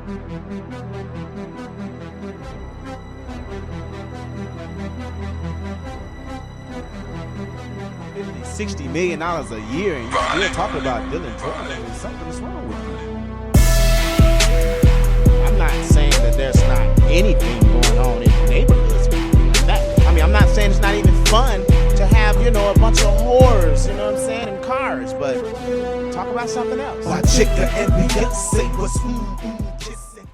$50, $60 million a year, and you're still talking about Dylan Jordan. Something's wrong with you. I'm not saying that there's not anything going on in neighborhoods. I'm not saying it's not even fun to have, a bunch of whores, what I'm saying, in cars, but talk about something else. My chica and Beyonce was kissing.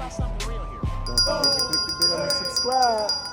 about something real here. Don't forget to click the bell and subscribe.